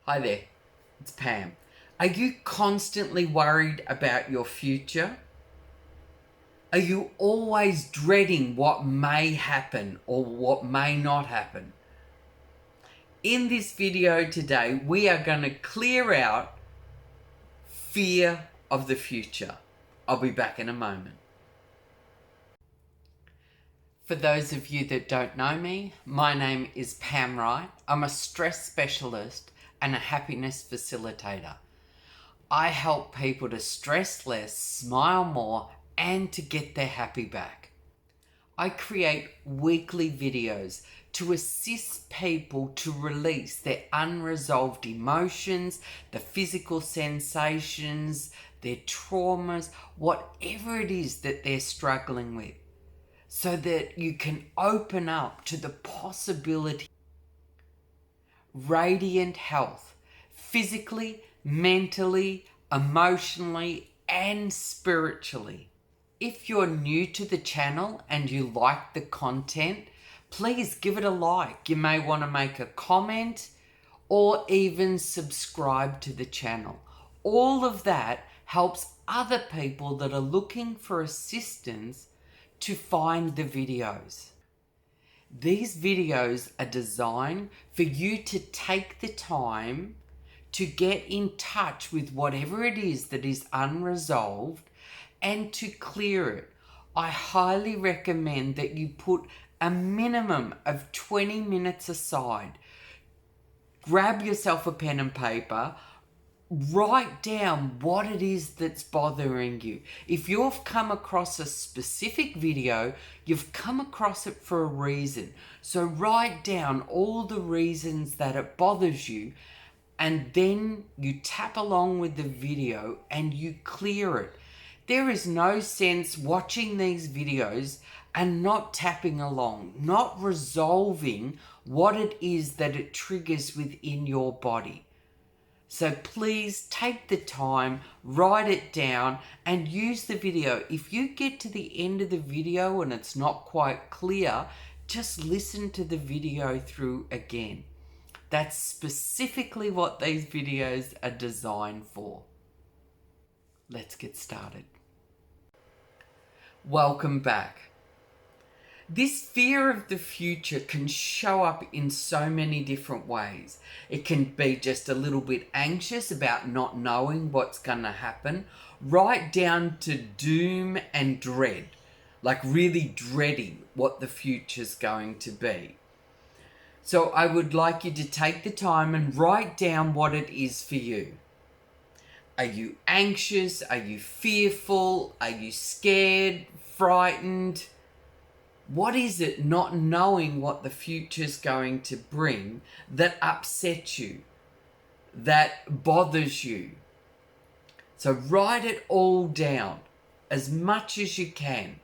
Hi there, it's Pam. Are you constantly worried about your future? Are you always dreading what may happen or what may not happen? In this video today, we are going to clear out fear of the future. I'll be back in a moment. For those of you that don't know me, my name is Pam Wright. I'm a stress specialist and a happiness facilitator. I help people to stress less, smile more, and to get their happy back. I create weekly videos to assist people to release their unresolved emotions, the physical sensations, their traumas, whatever it is that they're struggling with, so that you can open up to the possibility of radiant health, physically, mentally, emotionally, and spiritually. If you're new to the channel and you like the content, please give it a like. You may want to make a comment or even subscribe to the channel. All of that helps other people that are looking for assistance to find the videos. These videos are designed for you to take the time to get in touch with whatever it is that is unresolved and to clear it. I highly recommend that you put a minimum of 20 minutes aside. Grab yourself a pen and paper. Write down what it is that's bothering you. If you've come across a specific video, you've come across it for a reason. So write down all the reasons that it bothers you, and then you tap along with the video and you clear it. There is no sense watching these videos and not tapping along, not resolving what it is that it triggers within your body. So please take the time, write it down, and use the video. If you get to the end of the video and it's not quite clear, just listen to the video through again. That's specifically what these videos are designed for. Let's get started. Welcome back. This fear of the future can show up in so many different ways. It can be just a little bit anxious about not knowing what's going to happen, right down to doom and dread, like really dreading what the future's going to be. So I would like you to take the time and write down what it is for you. Are you anxious? Are you fearful? Are you scared? Frightened? What is it, not knowing what the future's going to bring, that upsets you, that bothers you? So write it all down as much as you can.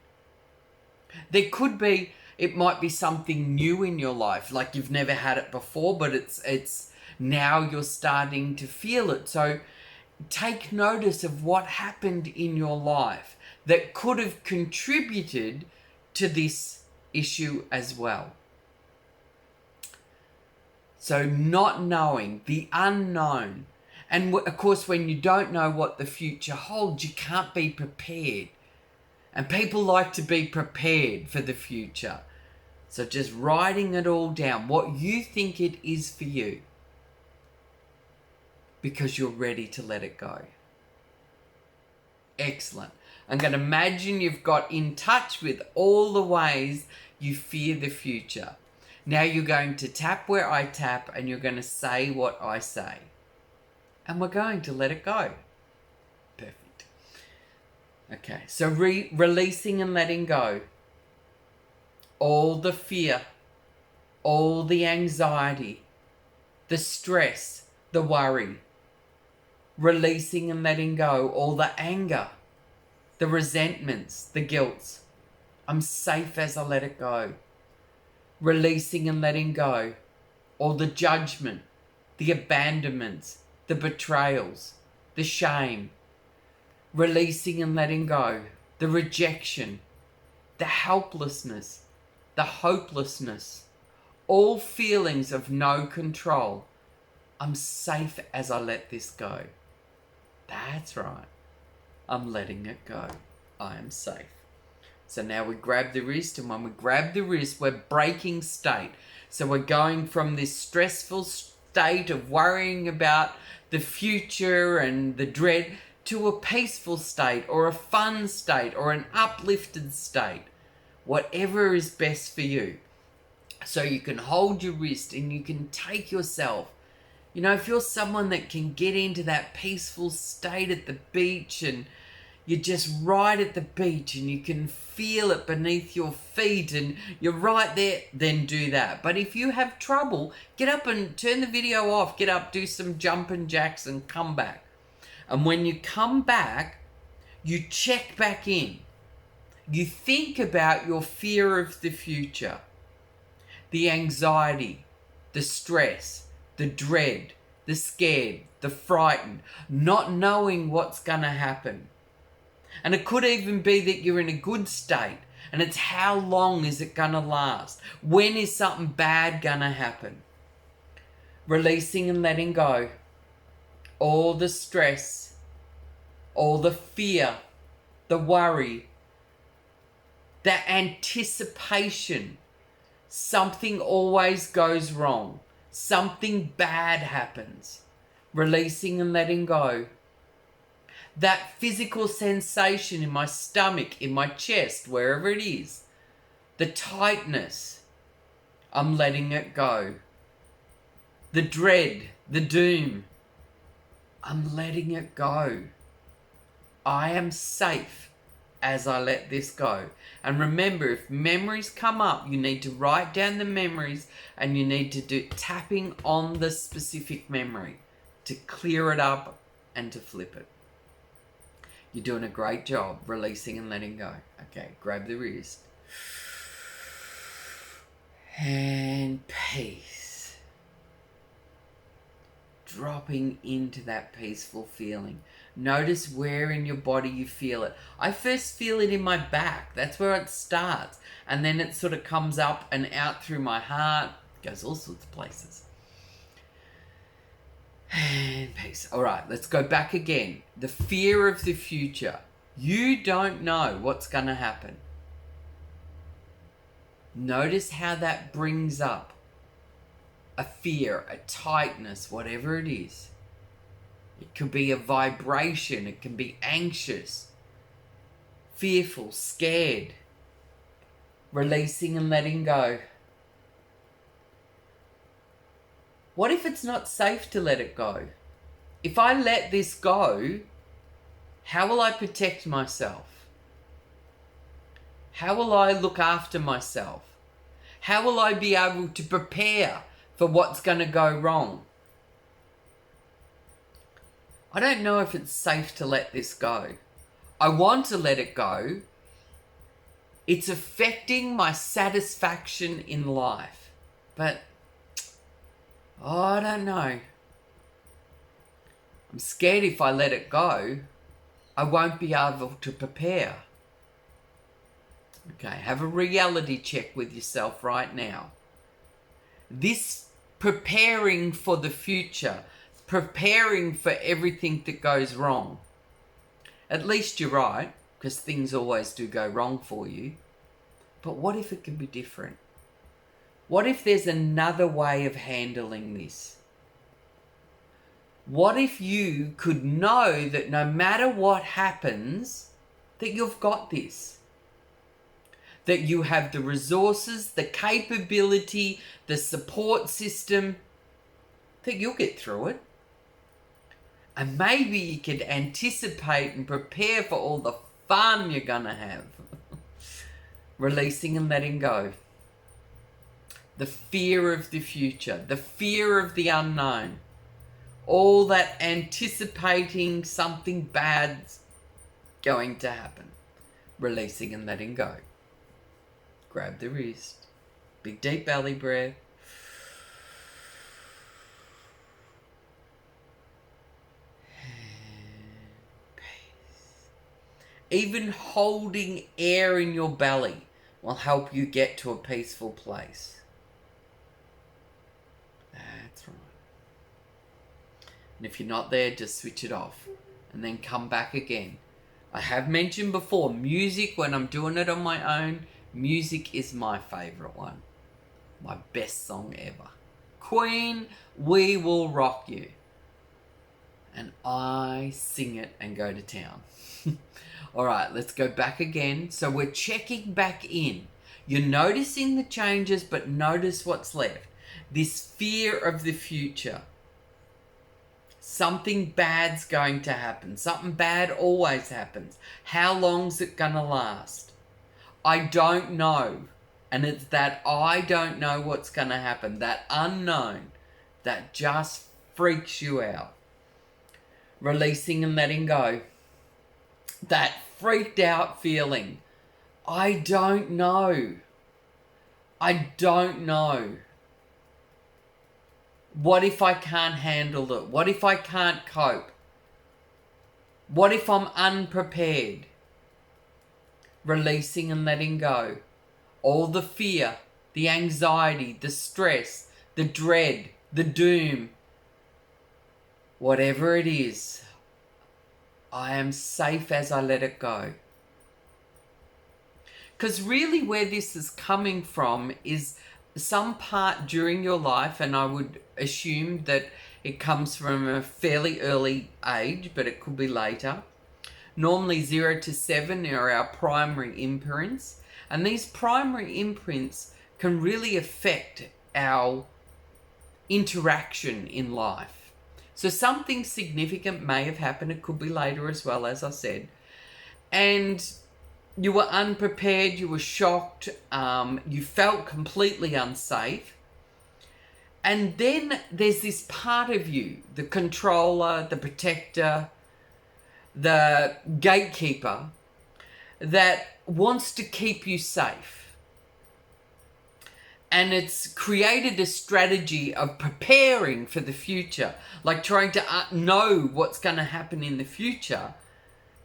There could be, it might be something new in your life, like you've never had it before, but it's now you're starting to feel it. So take notice of what happened in your life that could have contributed to this issue as well. So not knowing, the unknown. And of course, when you don't know what the future holds, you can't be prepared. And people like to be prepared for the future. So just writing it all down, what you think it is for you, because you're ready to let it go. Excellent. I'm going to imagine you've got in touch with all the ways you fear the future. Now you're going to tap where I tap and you're going to say what I say. And we're going to let it go. Perfect. Okay, so releasing and letting go. All the fear, all the anxiety, the stress, the worry. Releasing and letting go all the anger, the resentments, the guilt. I'm safe as I let it go. Releasing and letting go all the judgment, the abandonments, the betrayals, the shame. Releasing and letting go the rejection, the helplessness, the hopelessness, all feelings of no control. I'm safe as I let this go. That's right. I'm letting it go. I am safe. So now we grab the wrist, and when we grab the wrist, we're breaking state. So we're going from this stressful state of worrying about the future and the dread to a peaceful state or a fun state or an uplifted state. Whatever is best for you. So you can hold your wrist and you can take yourself. You know, if you're someone that can get into that peaceful state at the beach and you're just right at the beach and you can feel it beneath your feet and you're right there, then do that. But if you have trouble, get up and turn the video off. Get up, do some jumping jacks and come back. And when you come back, you check back in. You think about your fear of the future, the anxiety, the stress, the dread, the scared, the frightened, not knowing what's going to happen. And it could even be that you're in a good state and it's how long is it going to last? When is something bad going to happen? Releasing and letting go. All the stress, all the fear, the worry, the anticipation. Something always goes wrong. Something bad happens. Releasing and letting go. That physical sensation in my stomach, in my chest, wherever it is. The tightness. I'm letting it go. The dread, the doom. I'm letting it go. I am safe as I let this go. And remember, if memories come up, you need to write down the memories and you need to do tapping on the specific memory to clear it up and to flip it. You're doing a great job releasing and letting go. Okay, grab the wrist. And peace. Dropping into that peaceful feeling. Notice where in your body you feel it. I first feel it in my back. That's where it starts. And then it sort of comes up and out through my heart. Goes all sorts of places. And peace. All right, let's go back again. The fear of the future. You don't know what's going to happen. Notice how that brings up a fear, a tightness, whatever it is. It could be a vibration. It can be anxious, fearful, scared. Releasing and letting go. What if it's not safe to let it go? If I let this go, how will I protect myself? How will I look after myself? How will I be able to prepare for what's going to go wrong? I don't know if it's safe to let this go. I want to let it go. It's affecting my satisfaction in life. But I don't know. I'm scared if I let it go, I won't be able to prepare. Okay, have a reality check with yourself right now. This preparing for the future, preparing for everything that goes wrong. At least you're right, because things always do go wrong for you. But what if it can be different? What if there's another way of handling this? What if you could know that no matter what happens, that you've got this? That you have the resources, the capability, the support system, that you'll get through it. And maybe you could anticipate and prepare for all the fun you're going to have. Releasing and letting go. The fear of the future, the fear of the unknown, all that anticipating something bad's going to happen. Releasing and letting go. Grab the wrist. Big deep belly breath. And peace. Even holding air in your belly will help you get to a peaceful place. That's right. And if you're not there, just switch it off and then come back again. I have mentioned before, music, when I'm doing it on my own, music is my favourite one. My best song ever. Queen, We Will Rock You. And I sing it and go to town. Alright, let's go back again. So we're checking back in. You're noticing the changes, but notice what's left. This fear of the future. Something bad's going to happen. Something bad always happens. How long's it gonna last? I don't know. And it's that I don't know what's gonna happen. That unknown that just freaks you out. Releasing and letting go. That freaked out feeling. I don't know. I don't know. What if I can't handle it? What if I can't cope? What if I'm unprepared? Releasing and letting go. All the fear, the anxiety, the stress, the dread, the doom. Whatever it is, I am safe as I let it go. Because really where this is coming from is some part during your life, and I would assume that it comes from a fairly early age, but it could be later. Normally 0 to 7 are our primary imprints, and these primary imprints can really affect our interaction in life. So something significant may have happened. It could be later as well, as I said. And you were unprepared, you were shocked, you felt completely unsafe. And then there's this part of you, the controller, the protector, the gatekeeper, that wants to keep you safe. And it's created a strategy of preparing for the future, like trying to know what's going to happen in the future,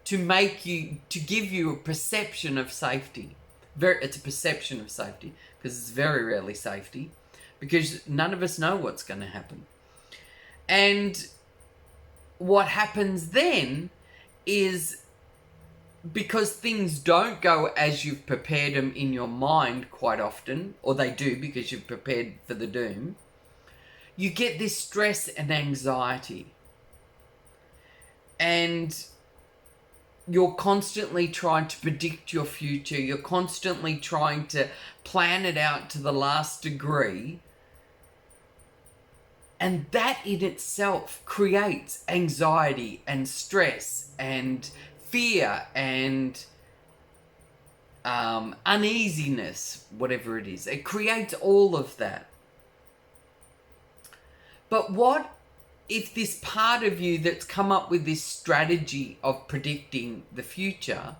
to give you a perception of safety. It's a perception of safety, because it's very rarely safety, because none of us know what's going to happen. And what happens then is, because things don't go as you've prepared them in your mind quite often, or they do because you've prepared for the doom, you get this stress and anxiety. And you're constantly trying to predict your future. You're constantly trying to plan it out to the last degree. And that in itself creates anxiety and stress and fear and uneasiness, whatever it is. It creates all of that. But what if this part of you that's come up with this strategy of predicting the future,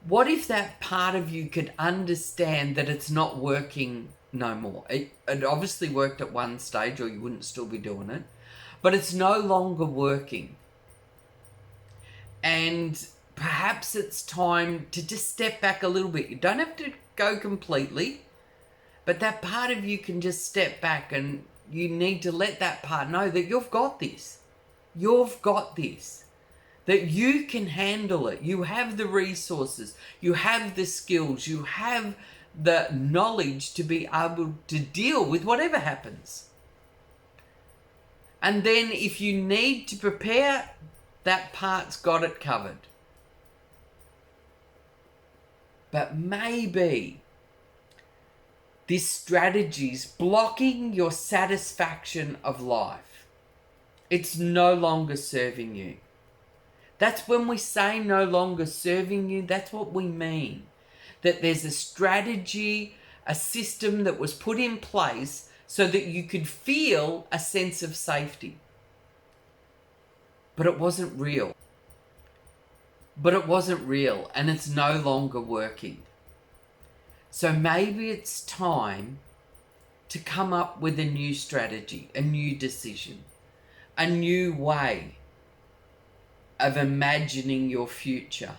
what if that part of you could understand that it's not working no more? It obviously worked at one stage, or you wouldn't still be doing it, but it's no longer working. And perhaps it's time to just step back a little bit. You don't have to go completely, but that part of you can just step back, and you need to let that part know that you've got this. You've got this. That you can handle it. You have the resources. You have the skills. You have the knowledge to be able to deal with whatever happens. And then if you need to prepare, that part's got it covered. But maybe this strategy's blocking your satisfaction of life. It's no longer serving you. That's when we say no longer serving you, that's what we mean. That there's a strategy, a system that was put in place so that you could feel a sense of safety. But it wasn't real. And it's no longer working. So maybe it's time to come up with a new strategy, a new decision, a new way of imagining your future.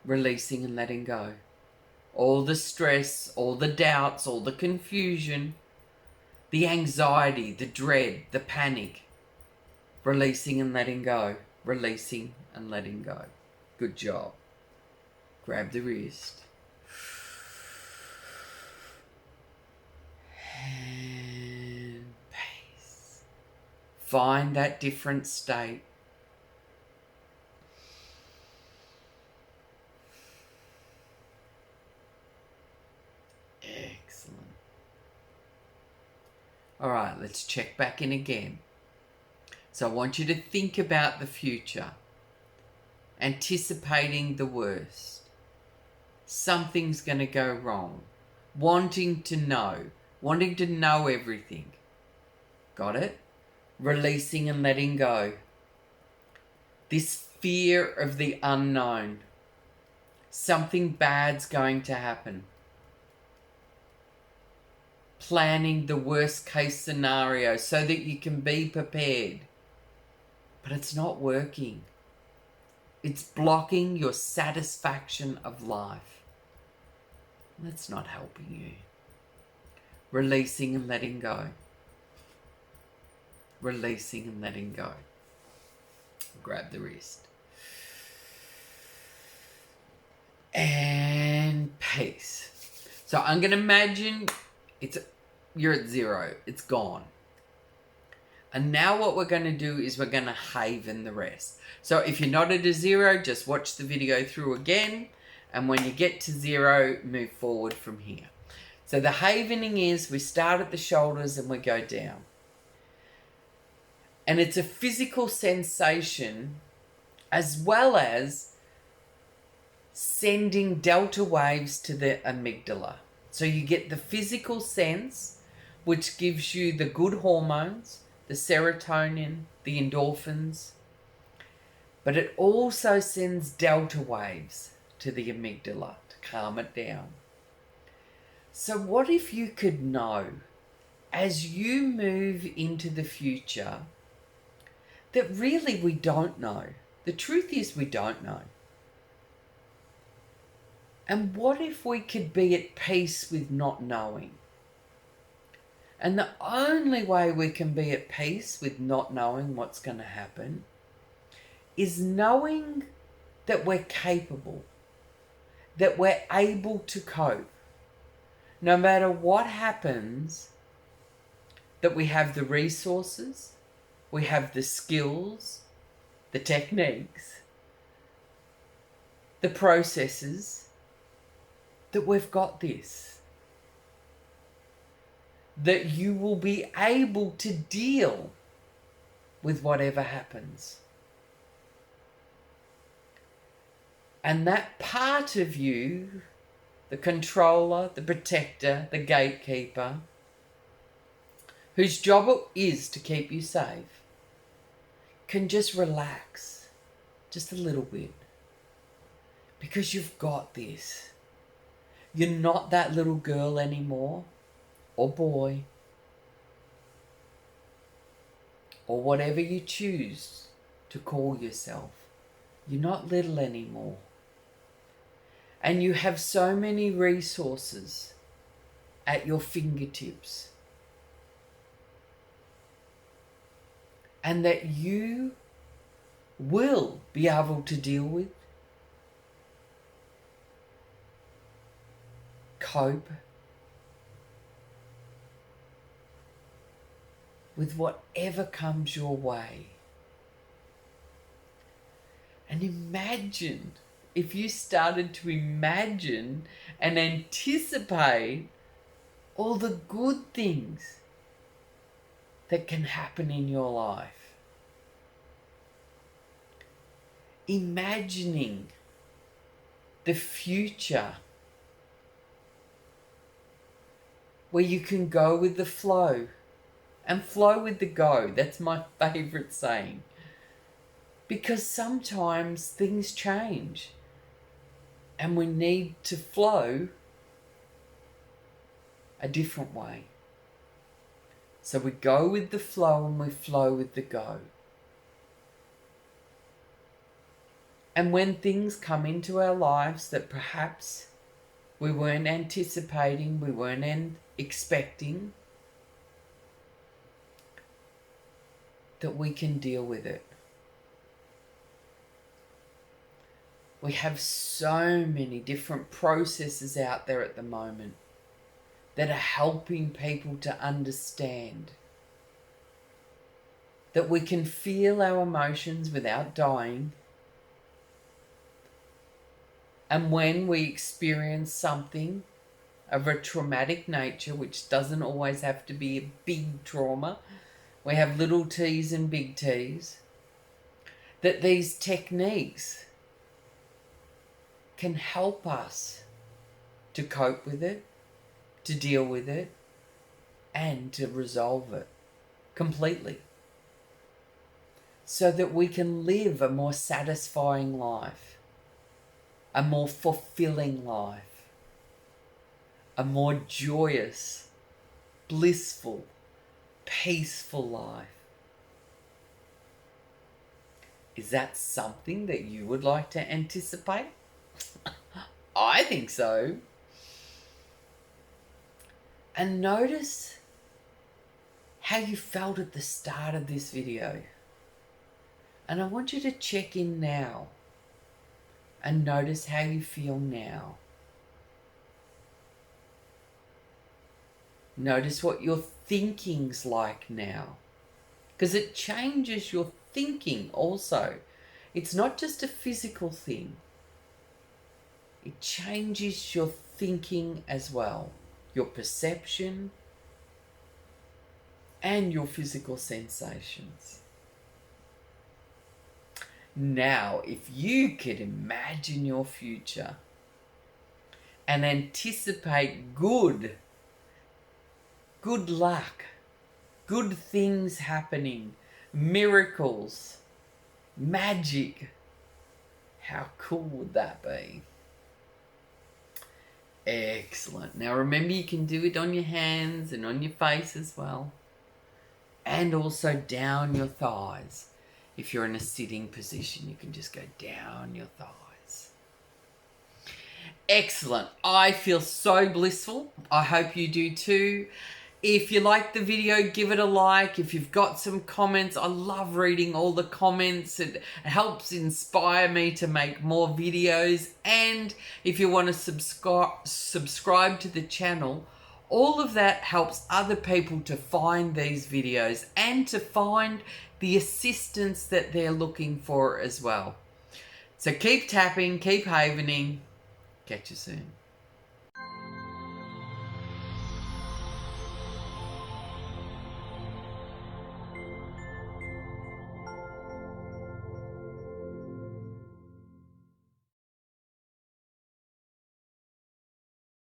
Releasing and letting go. All the stress, all the doubts, all the confusion. the anxiety, the dread, the panic. Releasing and letting go. Releasing and letting go. Good job. Grab the wrist. And peace. Find that different state. Excellent. All right, let's check back in again. So I want you to think about the future, anticipating the worst. Something's going to go wrong. Wanting to know everything. Got it? Releasing and letting go. This fear of the unknown. Something bad's going to happen. Planning the worst case scenario so that you can be prepared. But it's not working. It's blocking your satisfaction of life. That's not helping you. Releasing and letting go. Releasing and letting go. Grab the wrist. And peace. So I'm going to imagine you're at zero. It's gone. And now what we're going to do is we're going to haven the rest. So if you're not at a zero, just watch the video through again. And when you get to zero, move forward from here. So the havening is we start at the shoulders and we go down. And it's a physical sensation as well as sending delta waves to the amygdala. So you get the physical sense, which gives you the good hormones, the serotonin, the endorphins, but it also sends delta waves to the amygdala to calm it down. So what if you could know, as you move into the future, that really we don't know. The truth is we don't know. And what if we could be at peace with not knowing? And the only way we can be at peace with not knowing what's going to happen is knowing that we're capable, that we're able to cope. No matter what happens, that we have the resources, we have the skills, the techniques, the processes, that we've got this. That you will be able to deal with whatever happens. And that part of you, the controller, the protector, the gatekeeper, whose job it is to keep you safe, can just relax just a little bit. Because you've got this. You're not that little girl anymore, or boy, or whatever you choose to call yourself. You're not little anymore. And you have so many resources at your fingertips. And that you will be able to deal with, cope with whatever comes your way. And imagine if you started to imagine and anticipate all the good things that can happen in your life. Imagining the future where you can go with the flow and flow with the go. That's my favourite saying. Because sometimes things change and we need to flow a different way. So we go with the flow and we flow with the go. And when things come into our lives that perhaps we weren't anticipating, we weren't expecting, that we can deal with it. We have so many different processes out there at the moment that are helping people to understand that we can feel our emotions without dying. And when we experience something of a traumatic nature, which doesn't always have to be a big trauma, we have little T's and big T's, that these techniques can help us to cope with it, to deal with it, and to resolve it completely, so that we can live a more satisfying life, a more fulfilling life, a more joyous, blissful, peaceful life. Is that something that you would like to anticipate? I think so. And notice how you felt at the start of this video. And I want you to check in now and notice how you feel now. Notice what your thinking's like now, because it changes your thinking also. It's not just a physical thing. It changes your thinking as well, your perception and your physical sensations. Now, if you could imagine your future and anticipate good luck, good things happening, miracles, magic, how cool would that be? Excellent. Now remember, you can do it on your hands and on your face as well. And also down your thighs. If you're in a sitting position, you can just go down your thighs. Excellent. I feel so blissful. I hope you do too. If you like the video, give it a like. If you've got some comments, I love reading all the comments. It helps inspire me to make more videos. And if you want to subscribe to the channel, all of that helps other people to find these videos and to find the assistance that they're looking for as well. So keep tapping, keep havening. Catch you soon.